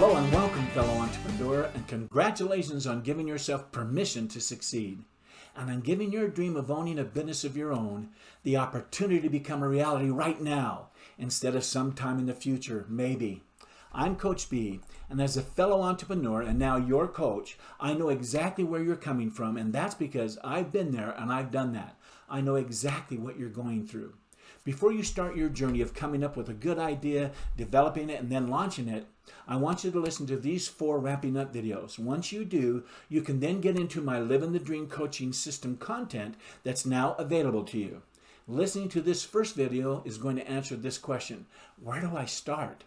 Hello and welcome, fellow entrepreneur, and congratulations on giving yourself permission to succeed and on giving your dream of owning a business of your own the opportunity to become a reality right now instead of sometime in the future, maybe. I'm Coach B, and as a fellow entrepreneur and now your coach, I know exactly where you're coming from, and that's because I've been there and I've done that. I know exactly what you're going through. Before you start your journey of coming up with a good idea, developing it, and then launching it, I want you to listen to these 4 wrapping up videos. Once you do, you can then get into my Living the Dream coaching system content that's now available to you. Listening to this first video is going to answer this question: where do I start?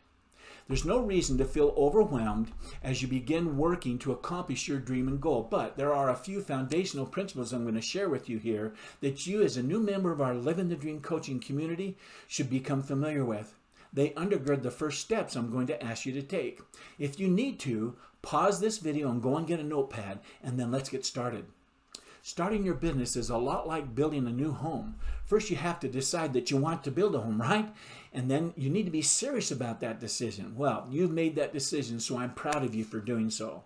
There's no reason to feel overwhelmed as you begin working to accomplish your dream and goal, but there are a few foundational principles I'm going to share with you here that you, as a new member of our Living the Dream coaching community, should become familiar with. They undergird the first steps I'm going to ask you to take. If you need to, pause this video and go and get a notepad, and then let's get started. Starting your business is a lot like building a new home. First, you have to decide that you want to build a home, right? And then you need to be serious about that decision. Well, you've made that decision, so I'm proud of you for doing so.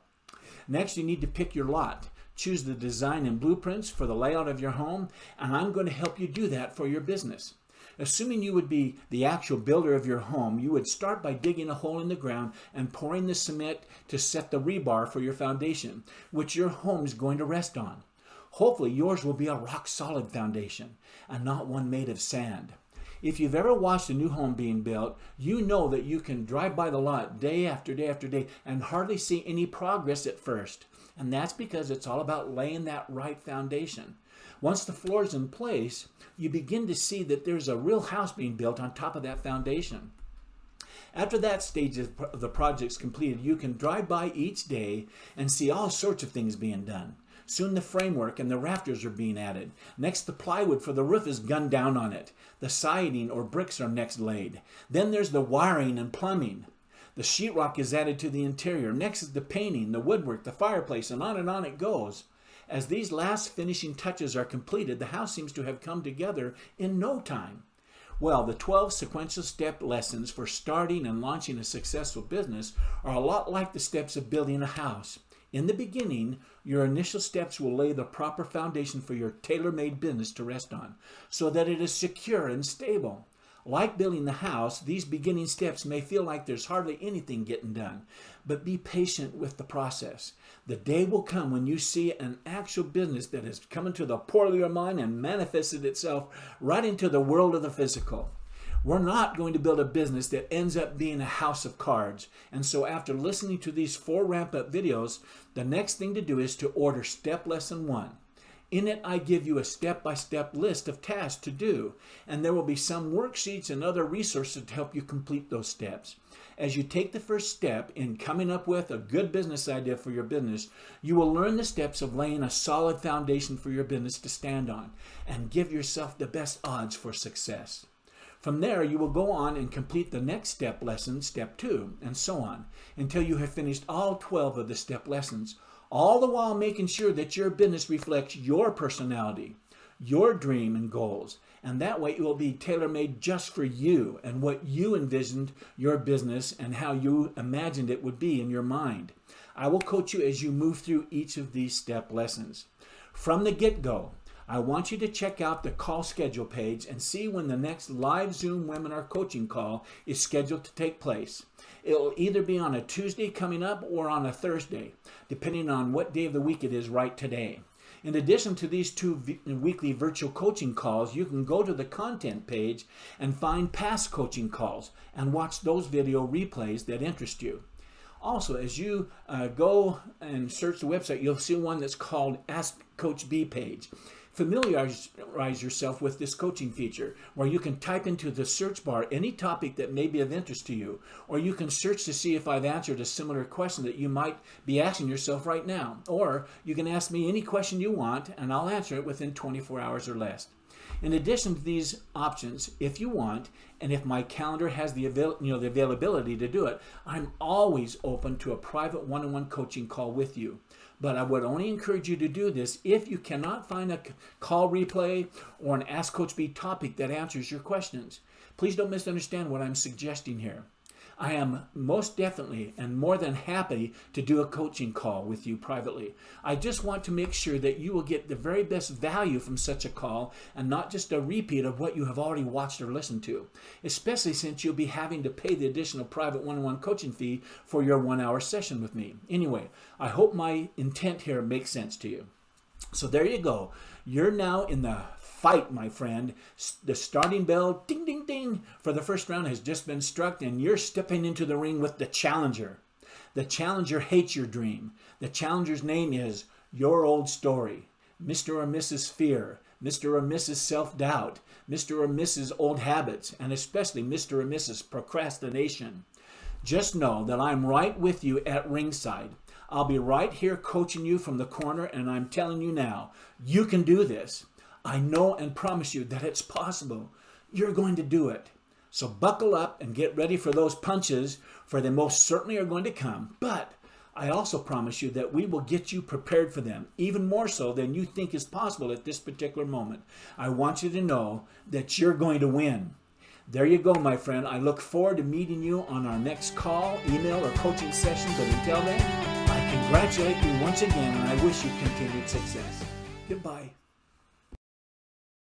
Next, you need to pick your lot. Choose the design and blueprints for the layout of your home, and I'm going to help you do that for your business. Assuming you would be the actual builder of your home, you would start by digging a hole in the ground and pouring the cement to set the rebar for your foundation, which your home is going to rest on. Hopefully yours will be a rock-solid foundation and not one made of sand. If you've ever watched a new home being built, you know that you can drive by the lot day after day after day and hardly see any progress at first. And that's because it's all about laying that right foundation. Once the floor is in place, you begin to see that there's a real house being built on top of that foundation. After that stage of the project's completed, you can drive by each day and see all sorts of things being done. Soon the framework and the rafters are being added. Next, the plywood for the roof is gunned down on it. The siding or bricks are next laid. Then there's the wiring and plumbing. The sheetrock is added to the interior. Next is the painting, the woodwork, the fireplace, and on it goes. As these last finishing touches are completed, the house seems to have come together in no time. Well, the 12 sequential step lessons for starting and launching a successful business are a lot like the steps of building a house. In the beginning, your initial steps will lay the proper foundation for your tailor-made business to rest on, so that it is secure and stable. Like building the house, these beginning steps may feel like there's hardly anything getting done, but be patient with the process. The day will come when you see an actual business that has come into the portal of your mind and manifested itself right into the world of the physical. We're not going to build a business that ends up being a house of cards. And so after listening to these 4 wrap-up videos, the next thing to do is to order step lesson 1. In it, I give you a step-by-step list of tasks to do, and there will be some worksheets and other resources to help you complete those steps. As you take the first step in coming up with a good business idea for your business, you will learn the steps of laying a solid foundation for your business to stand on and give yourself the best odds for success. From there, you will go on and complete the next step lesson, step 2, and so on, until you have finished all 12 of the step lessons, all the while making sure that your business reflects your personality, your dream and goals, and that way it will be tailor-made just for you and what you envisioned your business and how you imagined it would be in your mind. I will coach you as you move through each of these step lessons. From the get-go, I want you to check out the call schedule page and see when the next live Zoom webinar coaching call is scheduled to take place. It will either be on a Tuesday coming up or on a Thursday, depending on what day of the week it is right today. In addition to these 2 weekly virtual coaching calls, you can go to the content page and find past coaching calls and watch those video replays that interest you. Also, as you go and search the website, you'll see one that's called Ask Coach B page. Familiarize yourself with this coaching feature where you can type into the search bar any topic that may be of interest to you, or you can search to see if I've answered a similar question that you might be asking yourself right now, or you can ask me any question you want and I'll answer it within 24 hours or less. In addition to these options, if you want, and if my calendar has the availability to do it, I'm always open to a private one-on-one coaching call with you. But I would only encourage you to do this if you cannot find a call replay or an Ask Coach B topic that answers your questions. Please don't misunderstand what I'm suggesting here. I am most definitely and more than happy to do a coaching call with you privately. I just want to make sure that you will get the very best value from such a call and not just a repeat of what you have already watched or listened to, especially since you'll be having to pay the additional private one-on-one coaching fee for your 1-hour session with me. Anyway, I hope my intent here makes sense to you. So there you go. You're now in the fight, my friend. The starting bell, ding, ding, ding, for the first round has just been struck, and you're stepping into the ring with the challenger. The challenger hates your dream. The challenger's name is your old story. Mr. or Mrs. Fear, Mr. or Mrs. Self-Doubt, Mr. or Mrs. Old Habits, and especially Mr. or Mrs. Procrastination. Just know that I'm right with you at ringside. I'll be right here coaching you from the corner, and I'm telling you now, you can do this. I know and promise you that it's possible. You're going to do it. So buckle up and get ready for those punches, for they most certainly are going to come. But I also promise you that we will get you prepared for them, even more so than you think is possible at this particular moment. I want you to know that you're going to win. There you go, my friend. I look forward to meeting you on our next call, email, or coaching session. But until then, I congratulate you once again, and I wish you continued success. Goodbye.